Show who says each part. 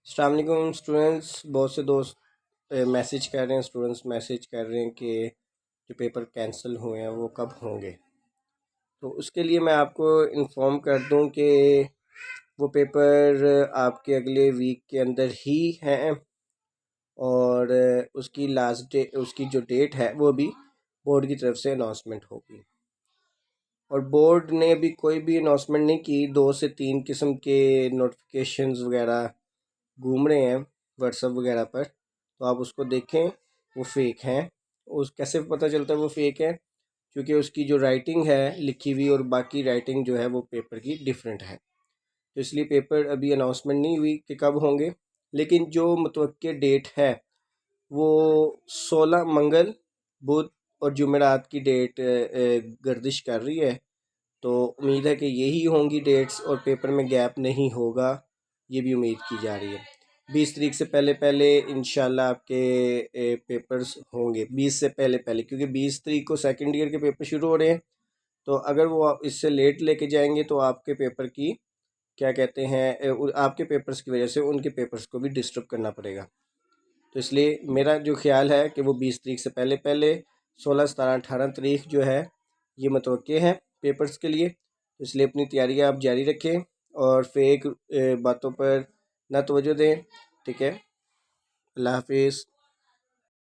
Speaker 1: अस्सलाम वालेकुम स्टूडेंट्स। बहुत से दोस्त मैसेज कर रहे हैं, स्टूडेंट्स मैसेज कर रहे हैं कि जो पेपर कैंसिल हुए हैं वो कब होंगे। तो उसके लिए मैं आपको इन्फॉर्म कर दूं कि वो पेपर आपके अगले वीक के अंदर ही हैं और उसकी लास्ट डे, उसकी जो डेट है वो भी बोर्ड की तरफ से अनाउंसमेंट होगी। और बोर्ड ने अभी कोई भी अनाउंसमेंट नहीं की। 2 से 3 किस्म के नोटिफिकेशंस वगैरह घूम रहे हैं व्हाट्सअप वगैरह पर, तो आप उसको देखें, वो फेक हैं। उस कैसे पता चलता है वो फेक है? क्योंकि उसकी जो राइटिंग है लिखी हुई और बाकी राइटिंग जो है वो पेपर की डिफरेंट है। तो इसलिए पेपर अभी अनाउंसमेंट नहीं हुई कि कब होंगे, लेकिन जो मुतवक्के डेट है वो 16 मंगल, बुध और जुमेरात की डेट गर्दिश कर रही है। तो उम्मीद है कि यही होंगी डेट्स और पेपर में गैप नहीं होगा, ये भी उम्मीद की जा रही है। 20 तारीख से पहले पहले इंशाल्लाह आपके पेपर्स होंगे, 20 से पहले पहले, क्योंकि 20 तारीख को सेकंड ईयर के पेपर शुरू हो रहे हैं। तो अगर वो इससे लेट लेके जाएंगे तो आपके पेपर की क्या कहते हैं, आपके पेपर्स की वजह से उनके पेपर्स को भी डिस्टर्ब करना पड़ेगा। तो इसलिए मेरा जो ख्याल है कि वो 20 तारीख से पहले पहले 16, 17, 18 तारीख जो है ये मुतवक्के हैं पेपर्स के लिए। तो इसलिए अपनी तैयारियां आप जारी रखें और फेक बातों पर ना तवज्जो दें। ठीक है, अल्लाह हाफिज़।